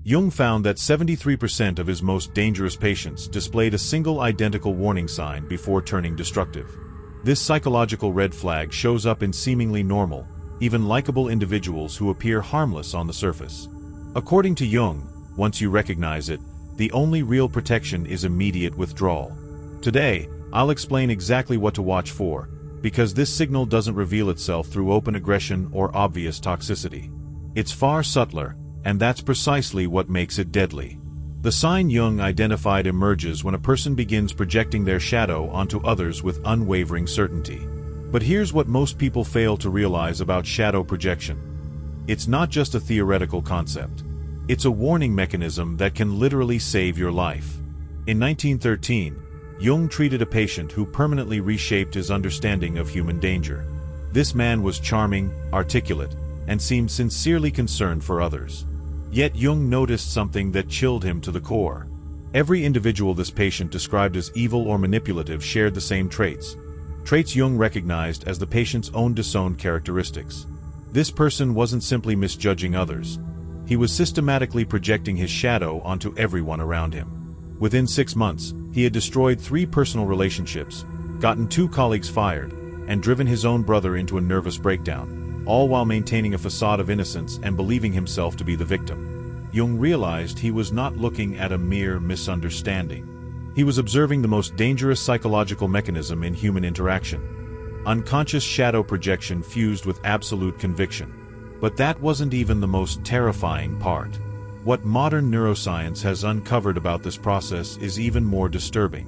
Jung found that 73% of his most dangerous patients displayed a single identical warning sign before turning destructive. This psychological red flag shows up in seemingly normal, even likable individuals who appear harmless on the surface. According to Jung, once you recognize it, the only real protection is immediate withdrawal. Today, I'll explain exactly what to watch for, because this signal doesn't reveal itself through open aggression or obvious toxicity. It's far subtler, and that's precisely what makes it deadly. The sign Jung identified emerges when a person begins projecting their shadow onto others with unwavering certainty. But here's what most people fail to realize about shadow projection. It's not just a theoretical concept. It's a warning mechanism that can literally save your life. In 1913, Jung treated a patient who permanently reshaped his understanding of human danger. This man was charming, articulate, and seemed sincerely concerned for others. Yet Jung noticed something that chilled him to the core. Every individual this patient described as evil or manipulative shared the same traits Jung recognized as the patient's own disowned characteristics. This person wasn't simply misjudging others. He was systematically projecting his shadow onto everyone around him. Within 6 months, he had destroyed 3 personal relationships, gotten 2 colleagues fired, and driven his own brother into a nervous breakdown, all while maintaining a facade of innocence and believing himself to be the victim. Jung realized he was not looking at a mere misunderstanding. He was observing the most dangerous psychological mechanism in human interaction. Unconscious shadow projection fused with absolute conviction. But that wasn't even the most terrifying part. What modern neuroscience has uncovered about this process is even more disturbing.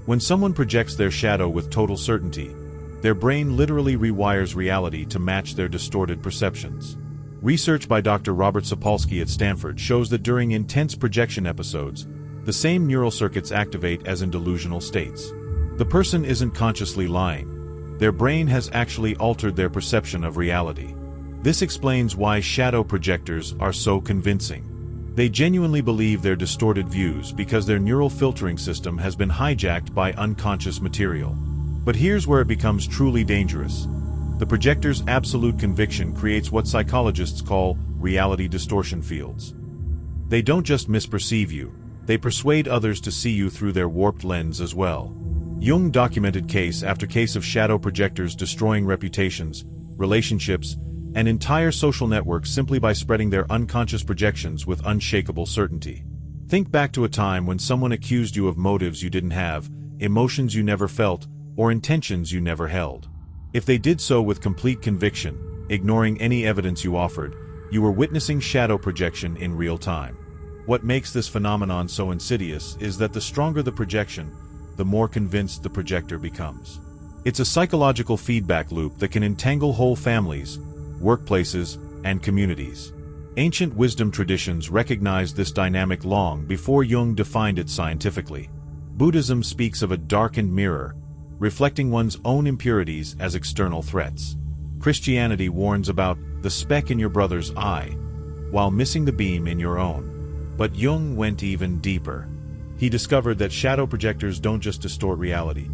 When someone projects their shadow with total certainty, their brain literally rewires reality to match their distorted perceptions. Research by Dr. Robert Sapolsky at Stanford shows that during intense projection episodes, the same neural circuits activate as in delusional states. The person isn't consciously lying. Their brain has actually altered their perception of reality. This explains why shadow projectors are so convincing. They genuinely believe their distorted views because their neural filtering system has been hijacked by unconscious material. But here's where it becomes truly dangerous. The projector's absolute conviction creates what psychologists call reality distortion fields. They don't just misperceive you, they persuade others to see you through their warped lens as well. Jung documented case after case of shadow projectors destroying reputations, relationships, and entire social networks simply by spreading their unconscious projections with unshakable certainty. Think back to a time when someone accused you of motives you didn't have, emotions you never felt, or intentions you never held. If they did so with complete conviction, ignoring any evidence you offered, you were witnessing shadow projection in real time. What makes this phenomenon so insidious is that the stronger the projection, the more convinced the projector becomes. It's a psychological feedback loop that can entangle whole families, workplaces, and communities. Ancient wisdom traditions recognized this dynamic long before Jung defined it scientifically. Buddhism speaks of a darkened mirror, reflecting one's own impurities as external threats. Christianity warns about the speck in your brother's eye, while missing the beam in your own. But Jung went even deeper. He discovered that shadow projectors don't just distort reality.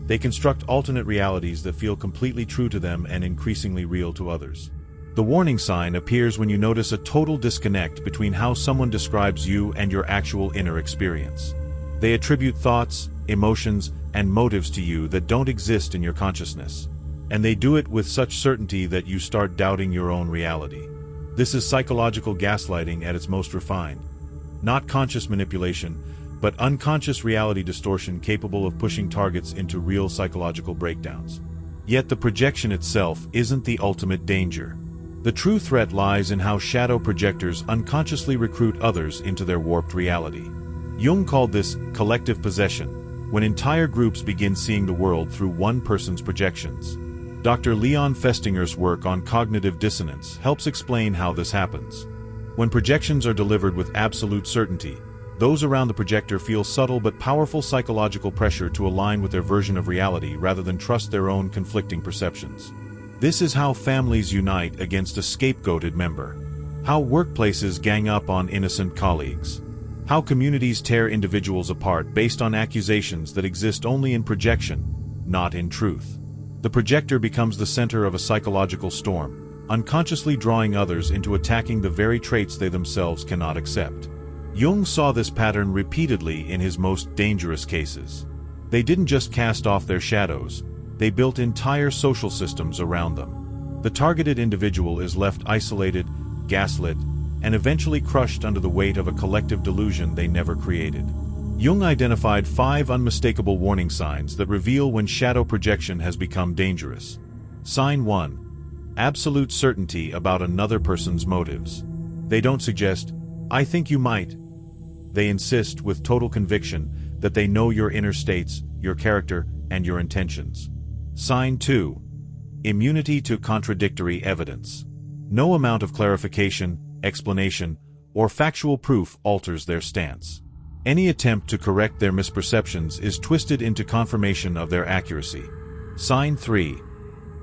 They construct alternate realities that feel completely true to them and increasingly real to others. The warning sign appears when you notice a total disconnect between how someone describes you and your actual inner experience. They attribute thoughts, emotions, and motives to you that don't exist in your consciousness. And they do it with such certainty that you start doubting your own reality. This is psychological gaslighting at its most refined. Not conscious manipulation, but unconscious reality distortion capable of pushing targets into real psychological breakdowns. Yet the projection itself isn't the ultimate danger. The true threat lies in how shadow projectors unconsciously recruit others into their warped reality. Jung called this collective possession, when entire groups begin seeing the world through one person's projections. Dr. Leon Festinger's work on cognitive dissonance helps explain how this happens. When projections are delivered with absolute certainty, those around the projector feel subtle but powerful psychological pressure to align with their version of reality rather than trust their own conflicting perceptions. This is how families unite against a scapegoated member, how workplaces gang up on innocent colleagues, how communities tear individuals apart based on accusations that exist only in projection, not in truth. The projector becomes the center of a psychological storm, unconsciously drawing others into attacking the very traits they themselves cannot accept. Jung saw this pattern repeatedly in his most dangerous cases. They didn't just cast off their shadows, they built entire social systems around them. The targeted individual is left isolated, gaslit, and eventually crushed under the weight of a collective delusion they never created. Jung identified 5 unmistakable warning signs that reveal when shadow projection has become dangerous. Sign 1. Absolute certainty about another person's motives. They don't suggest, "I think you might." They insist with total conviction that they know your inner states, your character, and your intentions. Sign 2. Immunity to contradictory evidence. No amount of clarification, explanation, or factual proof alters their stance. Any attempt to correct their misperceptions is twisted into confirmation of their accuracy. Sign 3.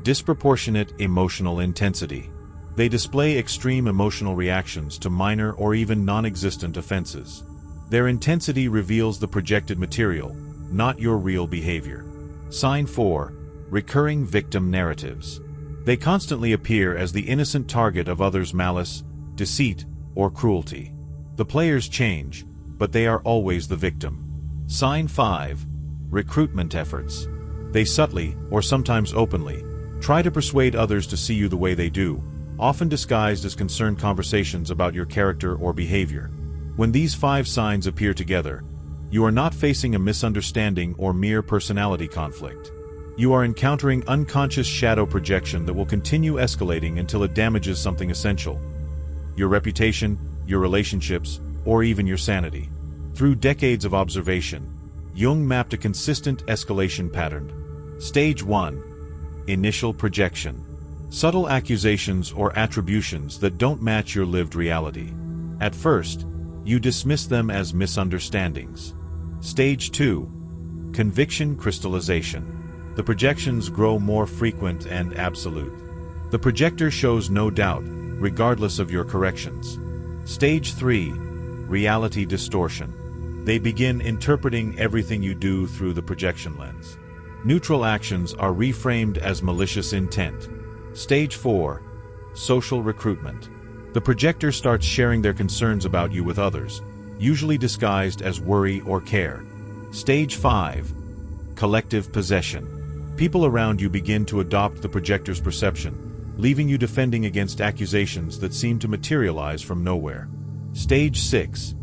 Disproportionate emotional intensity. They display extreme emotional reactions to minor or even non-existent offenses. Their intensity reveals the projected material, not your real behavior. Sign 4. Recurring victim narratives. They constantly appear as the innocent target of others' malice, deceit, or cruelty. The players change, but they are always the victim. Sign 5. Recruitment efforts. They subtly, or sometimes openly, try to persuade others to see you the way they do, often disguised as concerned conversations about your character or behavior. When these 5 signs appear together, you are not facing a misunderstanding or mere personality conflict. You are encountering unconscious shadow projection that will continue escalating until it damages something essential: your reputation, your relationships, or even your sanity. Through decades of observation, Jung mapped a consistent escalation pattern. Stage 1. Initial projection. Subtle accusations or attributions that don't match your lived reality. At first, you dismiss them as misunderstandings. Stage 2. Conviction crystallization. The projections grow more frequent and absolute. The projector shows no doubt, regardless of your corrections. Stage 3. Reality distortion. They begin interpreting everything you do through the projection lens. Neutral actions are reframed as malicious intent. Stage 4. Social recruitment. The projector starts sharing their concerns about you with others, usually disguised as worry or care. Stage 5. Collective possession. People around you begin to adopt the projector's perception, leaving you defending against accusations that seem to materialize from nowhere. Stage 6.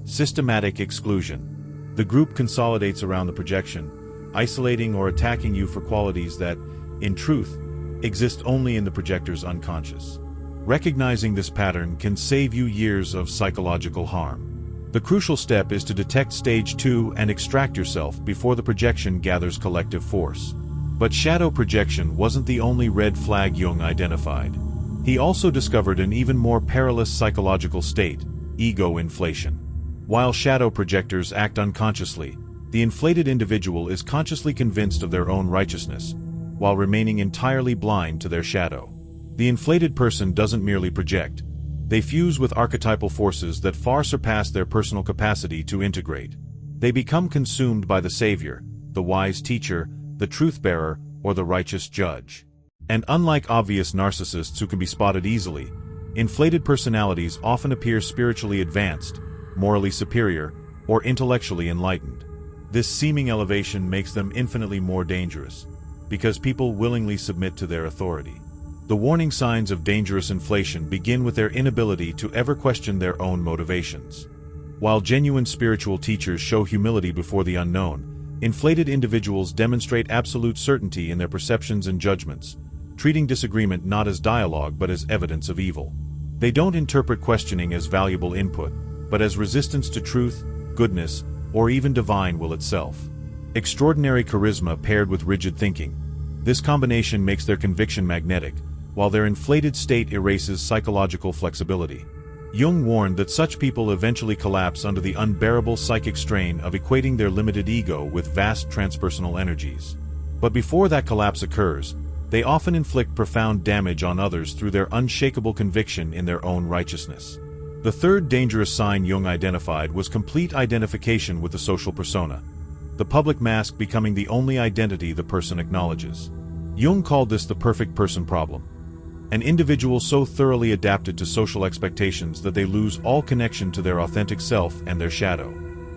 Systematic exclusion. The group consolidates around the projection, isolating or attacking you for qualities that, in truth, exist only in the projector's unconscious. Recognizing this pattern can save you years of psychological harm. The crucial step is to detect stage 2 and extract yourself before the projection gathers collective force. But shadow projection wasn't the only red flag Jung identified. He also discovered an even more perilous psychological state: ego inflation. While shadow projectors act unconsciously, the inflated individual is consciously convinced of their own righteousness, while remaining entirely blind to their shadow. The inflated person doesn't merely project. They fuse with archetypal forces that far surpass their personal capacity to integrate. They become consumed by the savior, the wise teacher, the truth-bearer, or the righteous judge. And unlike obvious narcissists who can be spotted easily, inflated personalities often appear spiritually advanced, morally superior, or intellectually enlightened. This seeming elevation makes them infinitely more dangerous, because people willingly submit to their authority. The warning signs of dangerous inflation begin with their inability to ever question their own motivations. While genuine spiritual teachers show humility before the unknown, inflated individuals demonstrate absolute certainty in their perceptions and judgments, treating disagreement not as dialogue but as evidence of evil. They don't interpret questioning as valuable input, but as resistance to truth, goodness, or even divine will itself. Extraordinary charisma paired with rigid thinking. This combination makes their conviction magnetic, while their inflated state erases psychological flexibility. Jung warned that such people eventually collapse under the unbearable psychic strain of equating their limited ego with vast transpersonal energies. But before that collapse occurs, they often inflict profound damage on others through their unshakable conviction in their own righteousness. The third dangerous sign Jung identified was complete identification with the social persona, the public mask becoming the only identity the person acknowledges. Jung called this the perfect person problem. An individual so thoroughly adapted to social expectations that they lose all connection to their authentic self and their shadow.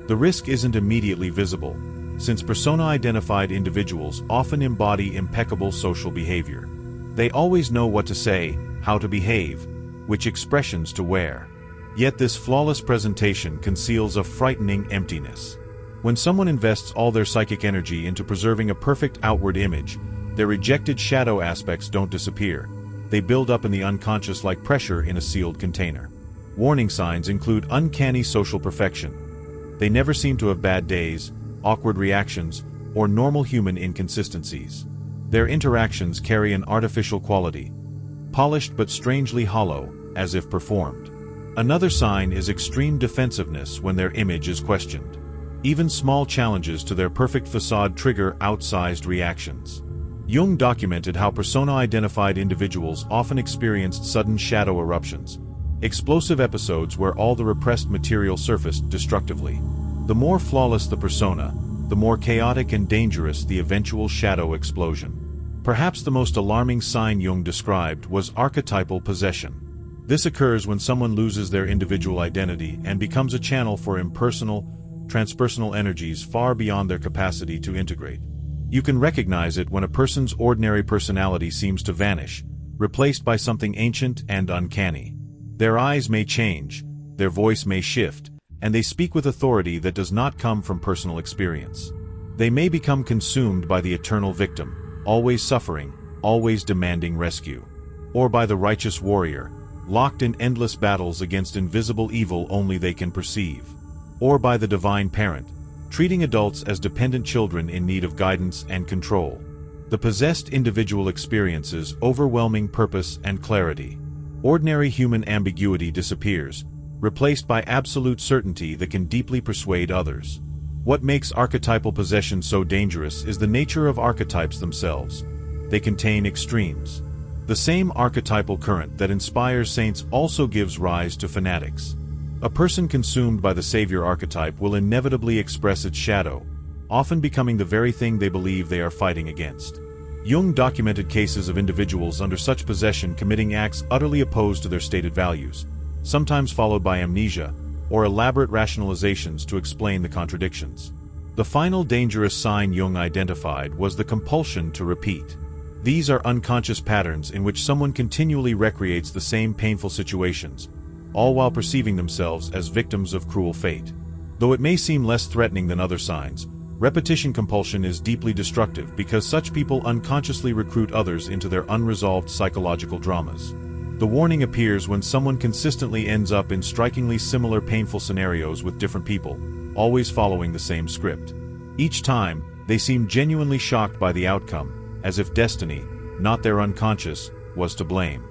The risk isn't immediately visible, since persona-identified individuals often embody impeccable social behavior. They always know what to say, how to behave, which expressions to wear. Yet this flawless presentation conceals a frightening emptiness. When someone invests all their psychic energy into preserving a perfect outward image, their rejected shadow aspects don't disappear. They build up in the unconscious like pressure in a sealed container. Warning signs include uncanny social perfection. They never seem to have bad days, awkward reactions, or normal human inconsistencies. Their interactions carry an artificial quality, polished but strangely hollow, as if performed. Another sign is extreme defensiveness when their image is questioned. Even small challenges to their perfect facade trigger outsized reactions. Jung documented how persona-identified individuals often experienced sudden shadow eruptions, explosive episodes where all the repressed material surfaced destructively. The more flawless the persona, the more chaotic and dangerous the eventual shadow explosion. Perhaps the most alarming sign Jung described was archetypal possession. This occurs when someone loses their individual identity and becomes a channel for impersonal, transpersonal energies far beyond their capacity to integrate. You can recognize it when a person's ordinary personality seems to vanish, replaced by something ancient and uncanny. Their eyes may change, their voice may shift, and they speak with authority that does not come from personal experience. They may become consumed by the eternal victim, always suffering, always demanding rescue. Or by the righteous warrior, locked in endless battles against invisible evil only they can perceive. Or by the divine parent, treating adults as dependent children in need of guidance and control. The possessed individual experiences overwhelming purpose and clarity. Ordinary human ambiguity disappears, replaced by absolute certainty that can deeply persuade others. What makes archetypal possession so dangerous is the nature of archetypes themselves. They contain extremes. The same archetypal current that inspires saints also gives rise to fanatics. A person consumed by the savior archetype will inevitably express its shadow, often becoming the very thing they believe they are fighting against. Jung documented cases of individuals under such possession committing acts utterly opposed to their stated values, sometimes followed by amnesia, or elaborate rationalizations to explain the contradictions. The final dangerous sign Jung identified was the compulsion to repeat. These are unconscious patterns in which someone continually recreates the same painful situations, all while perceiving themselves as victims of cruel fate. Though it may seem less threatening than other signs, repetition compulsion is deeply destructive because such people unconsciously recruit others into their unresolved psychological dramas. The warning appears when someone consistently ends up in strikingly similar painful scenarios with different people, always following the same script. Each time, they seem genuinely shocked by the outcome, as if destiny, not their unconscious, was to blame.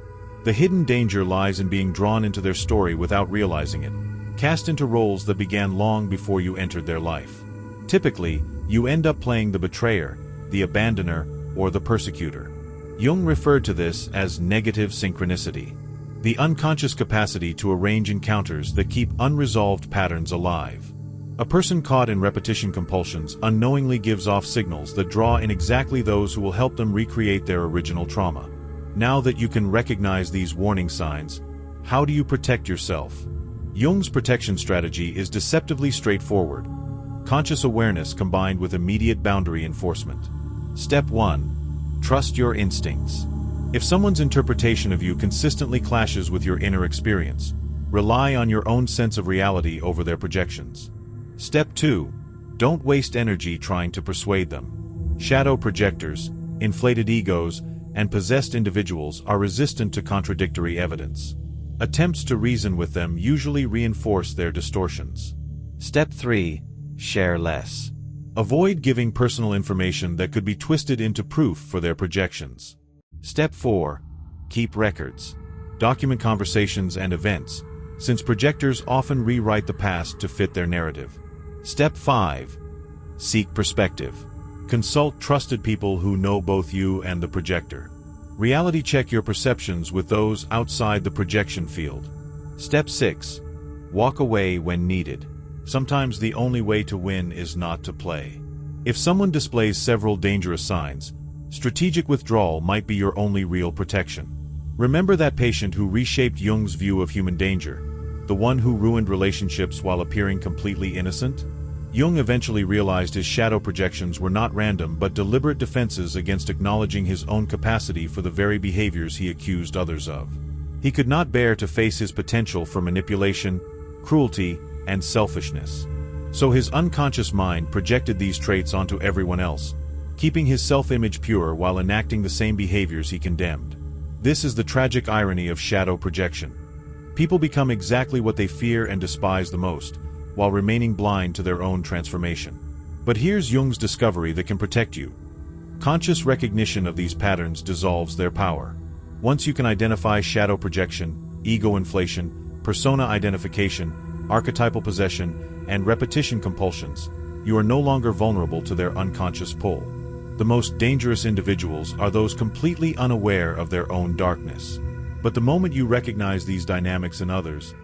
The hidden danger lies in being drawn into their story without realizing it, cast into roles that began long before you entered their life. Typically, you end up playing the betrayer, the abandoner, or the persecutor. Jung referred to this as negative synchronicity, the unconscious capacity to arrange encounters that keep unresolved patterns alive. A person caught in repetition compulsions unknowingly gives off signals that draw in exactly those who will help them recreate their original trauma. Now that you can recognize these warning signs, how do you protect yourself? Jung's protection strategy is deceptively straightforward. Conscious awareness combined with immediate boundary enforcement. Step 1. Trust your instincts. If someone's interpretation of you consistently clashes with your inner experience, rely on your own sense of reality over their projections. Step 2. Don't waste energy trying to persuade them. Shadow projectors, inflated egos, and possessed individuals are resistant to contradictory evidence. Attempts to reason with them usually reinforce their distortions. Step 3. Share less. Avoid giving personal information that could be twisted into proof for their projections. Step 4. Keep records. Document conversations and events, since projectors often rewrite the past to fit their narrative. Step 5. Seek perspective. Consult trusted people who know both you and the projector. Reality check your perceptions with those outside the projection field. Step 6. Walk away when needed. Sometimes the only way to win is not to play. If someone displays several dangerous signs, strategic withdrawal might be your only real protection. Remember that patient who reshaped Jung's view of human danger, the one who ruined relationships while appearing completely innocent? Jung eventually realized his shadow projections were not random but deliberate defenses against acknowledging his own capacity for the very behaviors he accused others of. He could not bear to face his potential for manipulation, cruelty, and selfishness. So his unconscious mind projected these traits onto everyone else, keeping his self-image pure while enacting the same behaviors he condemned. This is the tragic irony of shadow projection. People become exactly what they fear and despise the most, while remaining blind to their own transformation. But here's Jung's discovery that can protect you. Conscious recognition of these patterns dissolves their power. Once you can identify shadow projection, ego inflation, persona identification, archetypal possession, and repetition compulsions, you are no longer vulnerable to their unconscious pull. The most dangerous individuals are those completely unaware of their own darkness. But the moment you recognize these dynamics in others,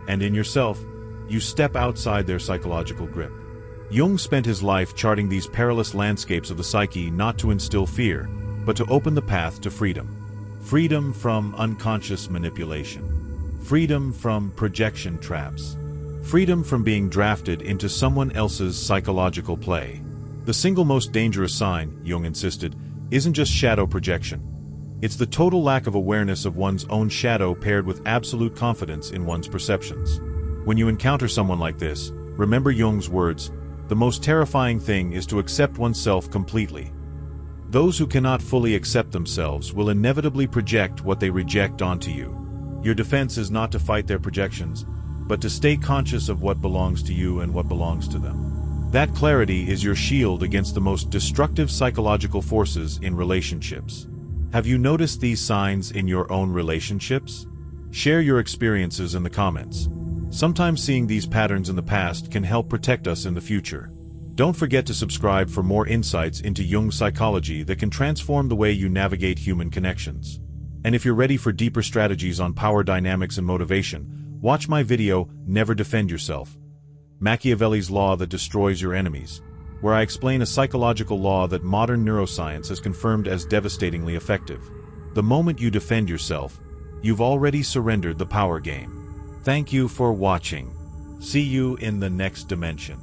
and in yourself, you step outside their psychological grip. Jung spent his life charting these perilous landscapes of the psyche not to instill fear, but to open the path to freedom. Freedom from unconscious manipulation. Freedom from projection traps. Freedom from being drafted into someone else's psychological play. The single most dangerous sign, Jung insisted, isn't just shadow projection. It's the total lack of awareness of one's own shadow paired with absolute confidence in one's perceptions. When you encounter someone like this, remember Jung's words, the most terrifying thing is to accept oneself completely. Those who cannot fully accept themselves will inevitably project what they reject onto you. Your defense is not to fight their projections, but to stay conscious of what belongs to you and what belongs to them. That clarity is your shield against the most destructive psychological forces in relationships. Have you noticed these signs in your own relationships? Share your experiences in the comments. Sometimes seeing these patterns in the past can help protect us in the future. Don't forget to subscribe for more insights into Jung's psychology that can transform the way you navigate human connections. And if you're ready for deeper strategies on power dynamics and motivation, watch my video, Never Defend Yourself, Machiavelli's Law That Destroys Your Enemies, where I explain a psychological law that modern neuroscience has confirmed as devastatingly effective. The moment you defend yourself, you've already surrendered the power game. Thank you for watching. See you in the next dimension.